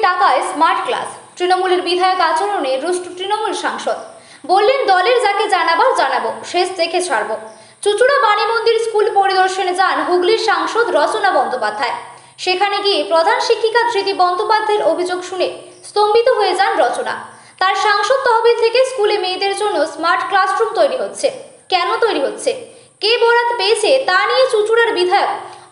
টাকায় smart class. তৃণমূলের বিধায়ক আচরণে রুষ্ট তৃণমূল সাংসদ। বললেন দলের যাকে জানাবার জানাবো, শেষ দেখে ছাড়বো। চুচুড়া বাণী মন্দির স্কুল পরিদর্শনে যান হুগলির সাংসদ রচনা বন্দ্যোপাধ্যায়। সেখানে গিয়ে প্রধান শিক্ষিকা ধৃতি বন্দ্যোপাধ্যায়ের অভিযোগ শুনে স্তম্ভিত হয়ে যান রচনা। তার সাংসদ তহবিল থেকে স্কুলে মেয়েদের জন্য স্মার্ট ক্লাসরুম তৈরি হচ্ছে। কেন তৈরি হচ্ছে, কে বরাত পেয়েছে তা নিয়ে চুচুড়ার বিধায়ক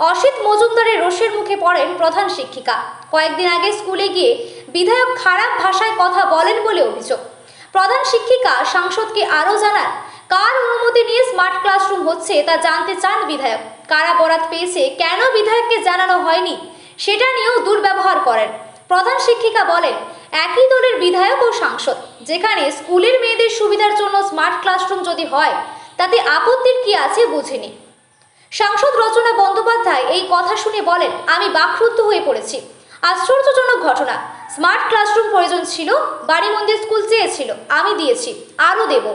অসিত মজুমদারের রোষের মুখে পড়েন প্রধান শিক্ষিকা। কয়েকদিন আগে স্কুলে গিয়ে বিধায়ক খারাপ ভাষায় কথা বলেন বলে অভিযোগ। প্রধান শিক্ষিকা সাংসদকে আরও জানান, কার অনুমতি নিয়ে স্মার্ট ক্লাসরুম হচ্ছে তা জানতে চান বিধায়ক। কারা বরাত পেয়েছে, কেন বিধায়ককে জানানো হয়নি সেটা নিয়েও দুর্ব্যবহার করেন। প্রধান শিক্ষিকা বলেন, একই দলের বিধায়ক ও সাংসদ, যেখানে স্কুলের মেয়েদের সুবিধার জন্য স্মার্ট ক্লাসরুম যদি হয় তাতে আপত্তির কি আছে বুঝিনি। সাংসদ রচনা বন্দ্যোপাধ্যায় এই কথা শুনে বলেন, আমি বাকরুদ্ধ হয়ে পড়েছি। আশ্চর্যজনক ঘটনা। স্মার্ট ক্লাসরুম প্রয়োজন ছিল, বাণী মন্দির স্কুল চেয়েছিল, আমি দিয়েছি, আরও দেব।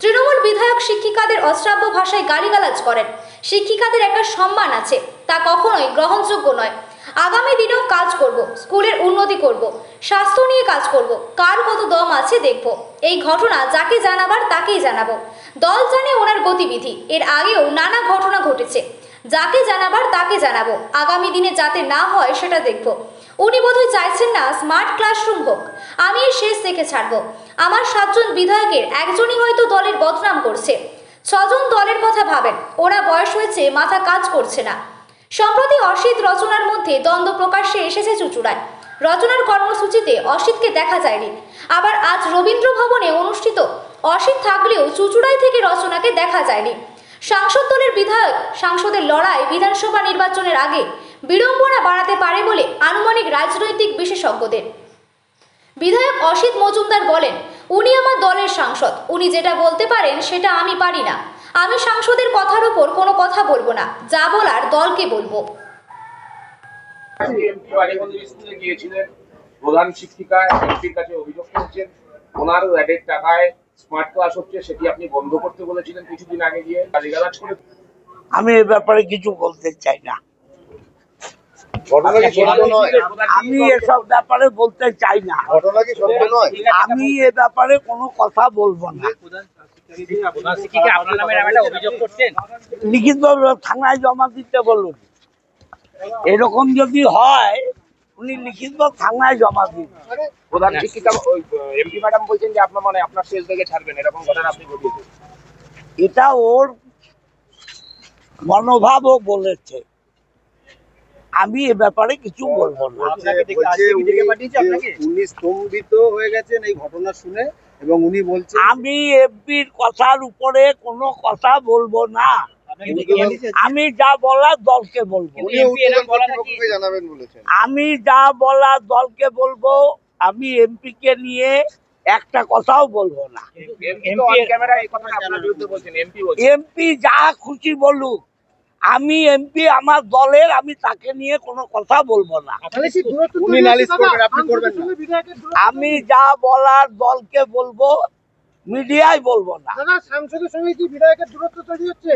তৃণমূল বিধায়ক শিক্ষিকাদের অশ্রাব্য ভাষায় গালিগালাজ করেন। শিক্ষিকাদের একটা সম্মান আছে, তা কখনোই গ্রহণযোগ্য নয়। আগামী দিনেও কাজ করব, স্কুলের উন্নতি করব, স্বাস্থ্য নিয়ে কাজ করব, কার কত দম আছে দেখব। এই ঘটনা যাকে জানাবার তাকেই জানাবো। দল জানে ওনার গতিবিধি, এর আগেও নানা ঘটনা ঘটেছে। যাকে জানাবার তাকে জানাবো, আগামী দিনে যাতে না হয় সেটা দেখব। উনি বোধহয় চাইছেন না স্মার্ট ক্লাসরুম হোক। আমি শেষ দেখে ছাড়বো। আমার 7 জন বিধায়কের একজনই হয়তো দলের বদনাম করছে, 6 জন দলের কথা ভাবেন। ওরা বয়স হয়েছে, মাথা কাজ করছে না। সম্প্রতি অসিত রচনার মধ্যে দ্বন্দ্ব প্রকাশ্যে এসেছে চুচুড়ায়। রচনার কর্মসূচিতে অসিতকে দেখা যায়নি। আবার আজ রবীন্দ্র ভবনে অনুষ্ঠিত অসিত থাকলেও চুচুড়ায় থেকে রচনাকে দেখা যায়নি। সাংসদ দলের বিধায়ক সাংসদের লড়াই বিধানসভা নির্বাচনের আগে বিড়ম্বনা বাড়াতে পারে বলে আনুমানিক রাজনৈতিক বিশেষজ্ঞদের। বিধায়ক অসিত মজুমদার বলেন, উনি আমার দলের সাংসদ, উনি যেটা বলতে পারেন সেটা আমি পারি না। আমি সাংসদের কথার উপর কোনো কথা বলবো না, যা বলার দলকে বলবো। প্রধান শিক্ষিকা এমপির কাছে অভিযোগ করেছেন ওনার অ্যাডের টাকায় স্মার্ট ক্লাস হচ্ছে, সেটি আপনি বন্ধ করতে বলেছিলেন কিছুদিন আগে গিয়ে গালিগালাজ করে। আমি এ ব্যাপারে কিছু বলতে চাই না। আমি এসব ব্যাপারে বলতে চাই না। আমি এ ব্যাপারে কোনো কথা বলবো না। লিখিত থানায় জমা দিতে বলুন। এরকম যদি হয় উনি লিখিত থানায় জমা দিন। প্রধান শিক্ষিকা এমপি ম্যাডাম বলছেন যে আপনার আপনার শেষ দেখে ছাড়বেন, এরকম ঘটনা আপনি ঘটিয়েছেন। এটা ওর মনোভাবও বলেছে। আমি এ ব্যাপারে কিছু বলবো না। উনি স্তম্ভিত হয়ে গেছেন এই ঘটনা শুনে এবং উনি বলছেন আমি এমপির কথার উপরে কোনো কথা বলবো না। আমি যা বলার দলকে বলবো। আমি যা বলার দলকে বলবো। আমি এমপি কে নিয়ে একটা কথাও বলবো না। এমপি যা খুশি বলুক, আমি এমপি আমার দলের, আমি তাকে নিয়ে কোনো কথা বলবো না। আমি যা বলার দলকে বলবো, মিডিয়ায় বলবো না। সাংসদের সঙ্গে কি বিধায়কের দূরত্ব তৈরি হচ্ছে?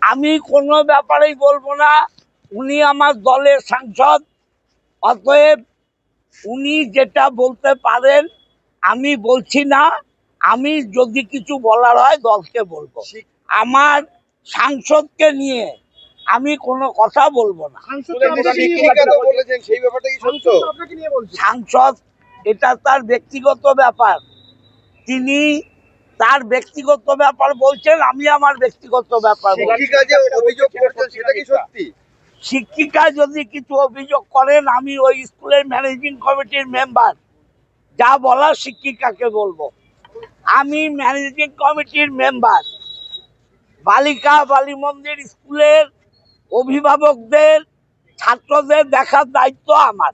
আমি কোনো ব্যাপারেই বলবো না। উনি আমার দলের সাংসদ, অতএব উনি যেটা বলতে পারেন আমি বলছি না। আমি যদি কিছু বলার হয় দলকে বলবো। আমার সাংসদকে নিয়ে আমি কোনো কথা বলবো না। সাংসদ এটা তার ব্যক্তিগত ব্যাপার। তিনি তার ব্যক্তিগত ব্যাপার বলছেন, আমি আমার ব্যক্তিগত ব্যাপার। শিক্ষিকা যদি কিছু অভিযোগ করেন, আমি ওই স্কুলের ম্যানেজিং কমিটির মেম্বার, যা বলার শিক্ষিকাকে বলবো। আমি ম্যানেজিং কমিটির মেম্বার। বালিকা বালী মন্দির স্কুলের অভিভাবকদের, ছাত্রদের দেখার দায়িত্ব আমার।